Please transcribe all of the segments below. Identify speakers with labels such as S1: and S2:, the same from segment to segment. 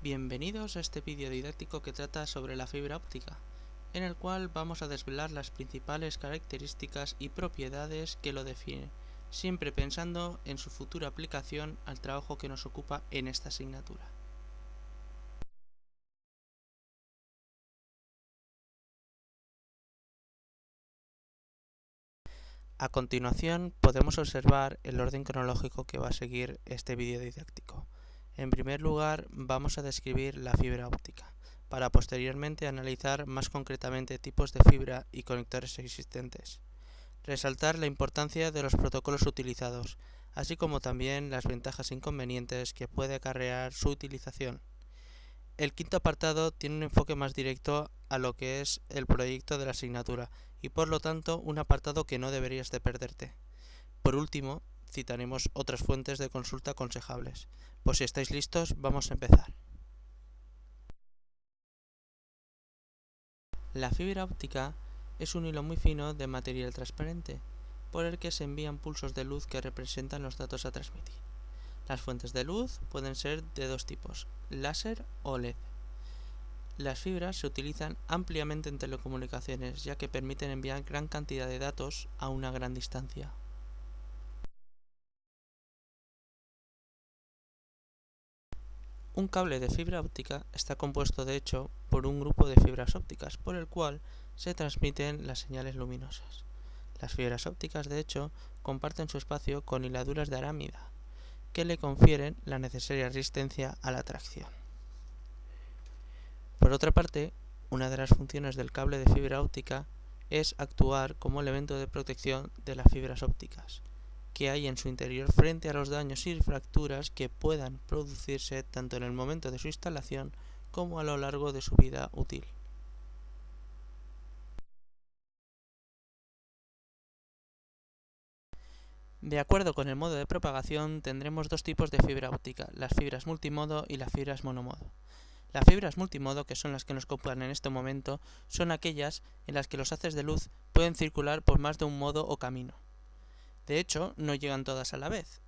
S1: Bienvenidos a este vídeo didáctico que trata sobre la fibra óptica, en el cual vamos a desvelar las principales características y propiedades que lo definen, siempre pensando en su futura aplicación al trabajo que nos ocupa en esta asignatura. A continuación podemos observar el orden cronológico que va a seguir este vídeo didáctico. En primer lugar vamos a describir la fibra óptica, para posteriormente analizar más concretamente tipos de fibra y conectores existentes. Resaltar la importancia de los protocolos utilizados, así como también las ventajas e inconvenientes que puede acarrear su utilización. El quinto apartado tiene un enfoque más directo a lo que es el proyecto de la asignatura y por lo tanto un apartado que no deberías de perderte. Por último, citaremos otras fuentes de consulta aconsejables. Pues si estáis listos, vamos a empezar. La fibra óptica es un hilo muy fino de material transparente, por el que se envían pulsos de luz que representan los datos a transmitir. Las fuentes de luz pueden ser de dos tipos, láser o LED. Las fibras se utilizan ampliamente en telecomunicaciones, ya que permiten enviar gran cantidad de datos a una gran distancia. Un cable de fibra óptica está compuesto de hecho por un grupo de fibras ópticas, por el cual se transmiten las señales luminosas. Las fibras ópticas de hecho comparten su espacio con hiladuras de arámida, que le confieren la necesaria resistencia a la tracción. Por otra parte, una de las funciones del cable de fibra óptica es actuar como elemento de protección de las fibras ópticas que hay en su interior frente a los daños y fracturas que puedan producirse tanto en el momento de su instalación como a lo largo de su vida útil. De acuerdo con el modo de propagación tendremos dos tipos de fibra óptica, las fibras multimodo y las fibras monomodo. Las fibras multimodo, que son las que nos ocupan en este momento, son aquellas en las que los haces de luz pueden circular por más de un modo o camino. De hecho, no llegan todas a la vez.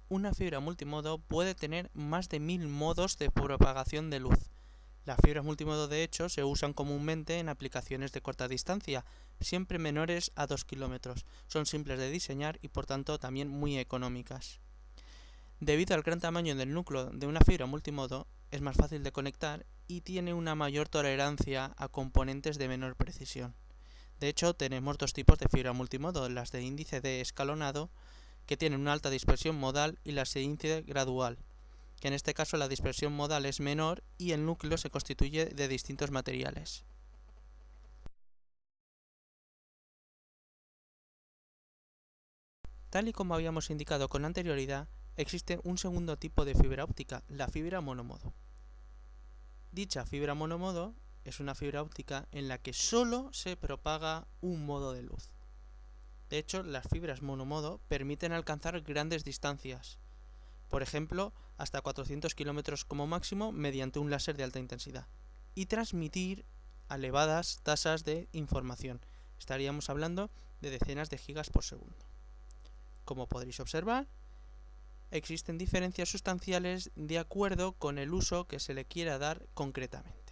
S1: Una fibra multimodo puede tener más de 1000 modos de propagación de luz. Las fibras multimodo de hecho se usan comúnmente en aplicaciones de corta distancia, siempre menores a 2 kilómetros. Son simples de diseñar y por tanto también muy económicas. Debido al gran tamaño del núcleo de una fibra multimodo, es más fácil de conectar y tiene una mayor tolerancia a componentes de menor precisión. De hecho, tenemos dos tipos de fibra multimodo, las de índice de escalonado, que tienen una alta dispersión modal, y las de índice gradual, que en este caso la dispersión modal es menor y el núcleo se constituye de distintos materiales. Tal y como habíamos indicado con anterioridad, existe un segundo tipo de fibra óptica, la fibra monomodo. Dicha fibra monomodo es una fibra óptica en la que solo se propaga un modo de luz. De hecho, las fibras monomodo permiten alcanzar grandes distancias, por ejemplo, hasta 400 kilómetros como máximo mediante un láser de alta intensidad, y transmitir a elevadas tasas de información. Estaríamos hablando de decenas de gigas por segundo. Como podréis observar, existen diferencias sustanciales de acuerdo con el uso que se le quiera dar concretamente.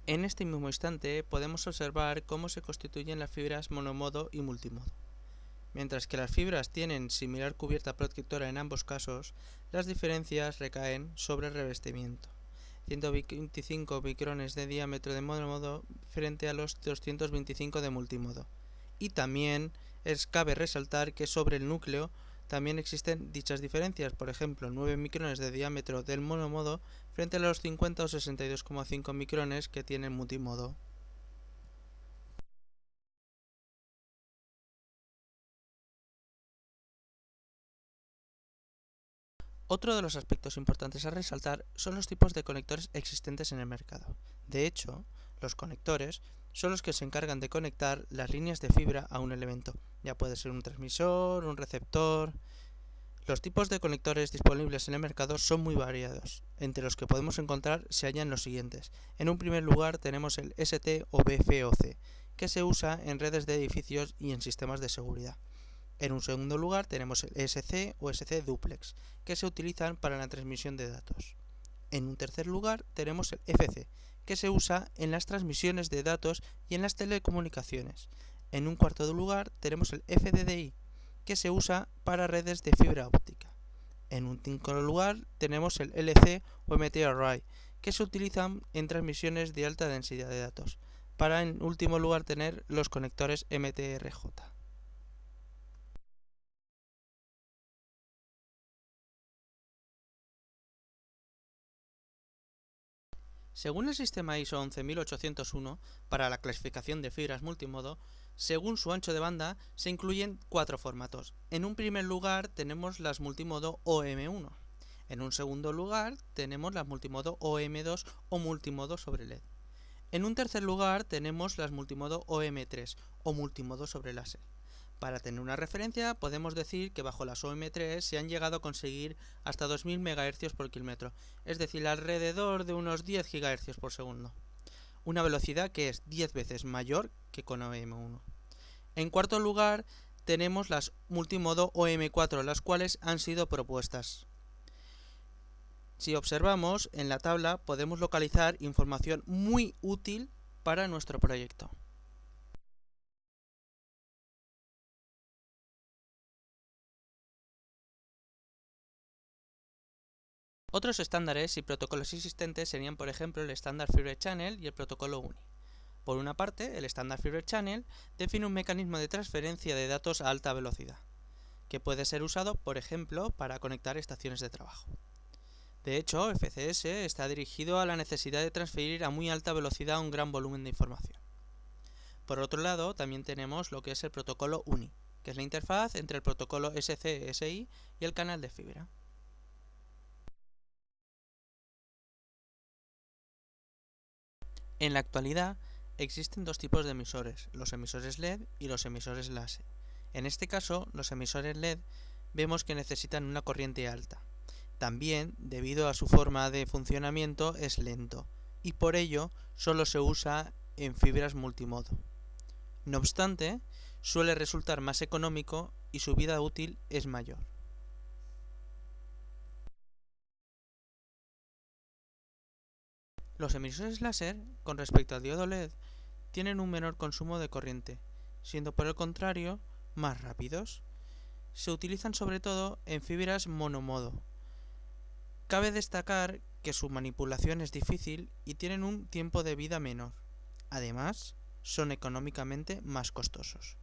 S1: En este mismo instante podemos observar cómo se constituyen las fibras monomodo y multimodo. Mientras que las fibras tienen similar cubierta protectora en ambos casos, las diferencias recaen sobre el revestimiento. 125 micrones de diámetro de monomodo frente a los 225 de multimodo. Y también cabe resaltar que sobre el núcleo también existen dichas diferencias, por ejemplo 9 micrones de diámetro del monomodo frente a los 50 o 62,5 micrones que tiene el multimodo. Otro de los aspectos importantes a resaltar son los tipos de conectores existentes en el mercado. De hecho, los conectores son los que se encargan de conectar las líneas de fibra a un elemento, ya puede ser un transmisor, un receptor. Los tipos de conectores disponibles en el mercado son muy variados. Entre los que podemos encontrar se hallan los siguientes. En un primer lugar tenemos el ST o BFOC, que se usa en redes de edificios y en sistemas de seguridad. En un segundo lugar tenemos el ESC o SC duplex, que se utilizan para la transmisión de datos. En un tercer lugar tenemos el FC, que se usa en las transmisiones de datos y en las telecomunicaciones. En un cuarto lugar tenemos el FDDI, que se usa para redes de fibra óptica. En un quinto lugar tenemos el LC o MT Array, que se utilizan en transmisiones de alta densidad de datos, para en último lugar tener los conectores MTRJ. Según el sistema ISO 11801, para la clasificación de fibras multimodo, según su ancho de banda, se incluyen 4 formatos. En un primer lugar tenemos las multimodo OM1. En un segundo lugar tenemos las multimodo OM2 o multimodo sobre LED. En un tercer lugar tenemos las multimodo OM3 o multimodo sobre láser. Para tener una referencia, podemos decir que bajo las OM3 se han llegado a conseguir hasta 2000 MHz por kilómetro, es decir, alrededor de unos 10 GHz por segundo. Una velocidad que es 10 veces mayor que con OM1. En cuarto lugar, tenemos las multimodo OM4, las cuales han sido propuestas. Si observamos, en la tabla podemos localizar información muy útil para nuestro proyecto. Otros estándares y protocolos existentes serían, por ejemplo, el estándar Fibre Channel y el protocolo UNI. Por una parte, el estándar Fibre Channel define un mecanismo de transferencia de datos a alta velocidad, que puede ser usado, por ejemplo, para conectar estaciones de trabajo. De hecho, FCS está dirigido a la necesidad de transferir a muy alta velocidad un gran volumen de información. Por otro lado, también tenemos lo que es el protocolo UNI, que es la interfaz entre el protocolo SC-SI y el canal de fibra. En la actualidad existen dos tipos de emisores, los emisores LED y los emisores láser. En este caso, los emisores LED vemos que necesitan una corriente alta. También, debido a su forma de funcionamiento, es lento y por ello solo se usa en fibras multimodo. No obstante, suele resultar más económico y su vida útil es mayor. Los emisores láser, con respecto al diodo LED, tienen un menor consumo de corriente, siendo por el contrario más rápidos. Se utilizan sobre todo en fibras monomodo. Cabe destacar que su manipulación es difícil y tienen un tiempo de vida menor. Además, son económicamente más costosos.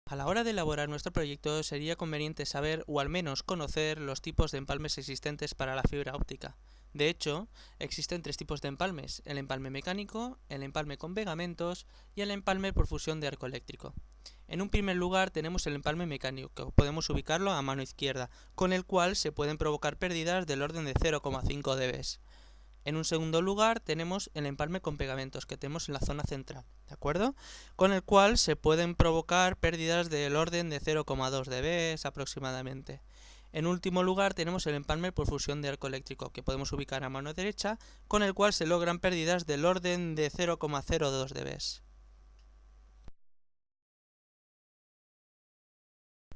S1: A la hora de elaborar nuestro proyecto sería conveniente saber o al menos conocer los tipos de empalmes existentes para la fibra óptica. De hecho, existen 3 tipos de empalmes: el empalme mecánico, el empalme con pegamentos y el empalme por fusión de arco eléctrico. En un primer lugar tenemos el empalme mecánico, que podemos ubicarlo a mano izquierda, con el cual se pueden provocar pérdidas del orden de 0,5 dB. En un segundo lugar tenemos el empalme con pegamentos que tenemos en la zona central, ¿de acuerdo? Con el cual se pueden provocar pérdidas del orden de 0,2 dB aproximadamente. En último lugar tenemos el empalme por fusión de arco eléctrico que podemos ubicar a mano derecha, con el cual se logran pérdidas del orden de 0,02 dB.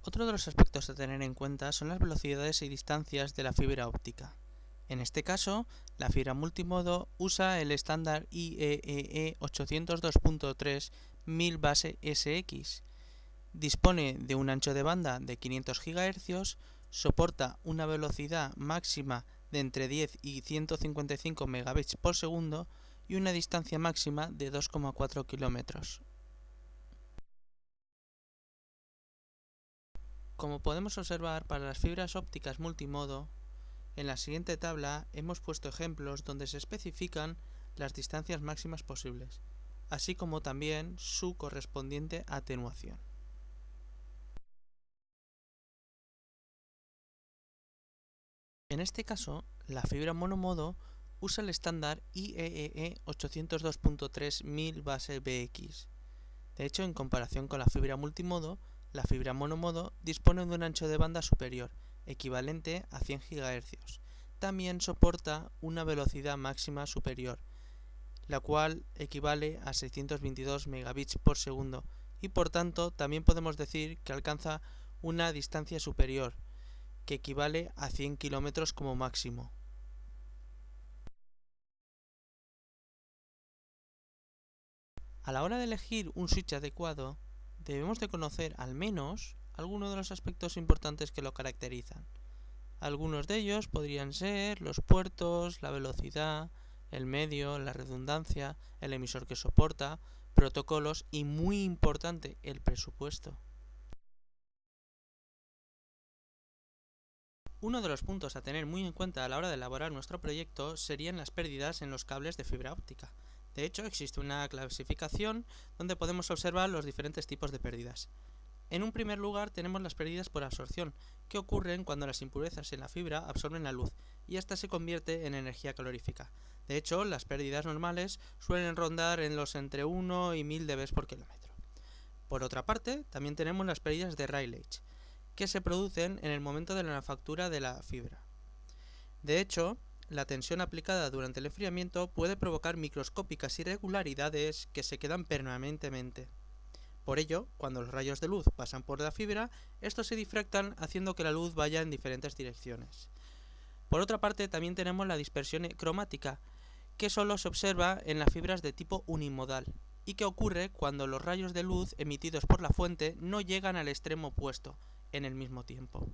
S1: Otro de los aspectos a tener en cuenta son las velocidades y distancias de la fibra óptica. En este caso, la fibra multimodo usa el estándar IEEE 802.3 1000 base SX. Dispone de un ancho de banda de 500 GHz, soporta una velocidad máxima de entre 10 y 155 megabits por segundo y una distancia máxima de 2,4 kilómetros. Como podemos observar, para las fibras ópticas multimodo, en la siguiente tabla hemos puesto ejemplos donde se especifican las distancias máximas posibles, así como también su correspondiente atenuación. En este caso, la fibra monomodo usa el estándar IEEE 802.3 1000 base BX. De hecho, en comparación con la fibra multimodo, la fibra monomodo dispone de un ancho de banda superior, equivalente a 100 GHz. También soporta una velocidad máxima superior, la cual equivale a 622 megabits por segundo, y por tanto también podemos decir que alcanza una distancia superior, que equivale a 100 kilómetros como máximo. A la hora de elegir un switch adecuado, debemos de conocer al menos algunos de los aspectos importantes que lo caracterizan. Algunos de ellos podrían ser los puertos, la velocidad, el medio, la redundancia, el emisor que soporta, protocolos y, muy importante, el presupuesto. Uno de los puntos a tener muy en cuenta a la hora de elaborar nuestro proyecto serían las pérdidas en los cables de fibra óptica. De hecho, existe una clasificación donde podemos observar los diferentes tipos de pérdidas. En un primer lugar tenemos las pérdidas por absorción, que ocurren cuando las impurezas en la fibra absorben la luz y ésta se convierte en energía calorífica. De hecho, las pérdidas normales suelen rondar en los entre 1 y 1000 dB por kilómetro. Por otra parte, también tenemos las pérdidas de Rayleigh, que se producen en el momento de la manufactura de la fibra. De hecho, la tensión aplicada durante el enfriamiento puede provocar microscópicas irregularidades que se quedan permanentemente. Por ello, cuando los rayos de luz pasan por la fibra, estos se difractan haciendo que la luz vaya en diferentes direcciones. Por otra parte, también tenemos la dispersión cromática, que solo se observa en las fibras de tipo unimodal, y que ocurre cuando los rayos de luz emitidos por la fuente no llegan al extremo opuesto en el mismo tiempo.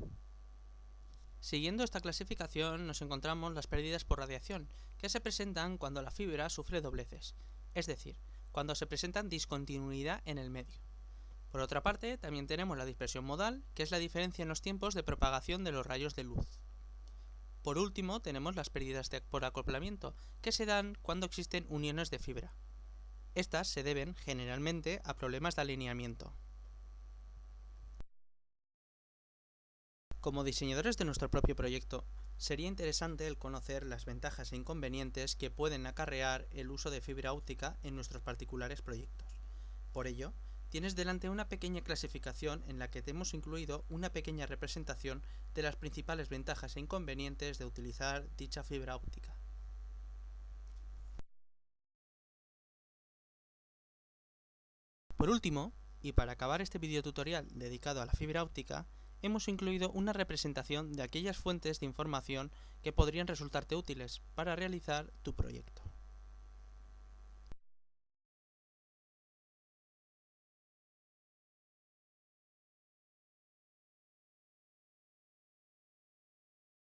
S1: Siguiendo esta clasificación nos encontramos las pérdidas por radiación, que se presentan cuando la fibra sufre dobleces, es decir, cuando se presenta discontinuidad en el medio. Por otra parte, también tenemos la dispersión modal, que es la diferencia en los tiempos de propagación de los rayos de luz. Por último, tenemos las pérdidas por acoplamiento, que se dan cuando existen uniones de fibra. Estas se deben, generalmente, a problemas de alineamiento. Como diseñadores de nuestro propio proyecto, sería interesante el conocer las ventajas e inconvenientes que pueden acarrear el uso de fibra óptica en nuestros particulares proyectos. Por ello, tienes delante una pequeña clasificación en la que te hemos incluido una pequeña representación de las principales ventajas e inconvenientes de utilizar dicha fibra óptica. Por último, y para acabar este video tutorial dedicado a la fibra óptica, hemos incluido una representación de aquellas fuentes de información que podrían resultarte útiles para realizar tu proyecto.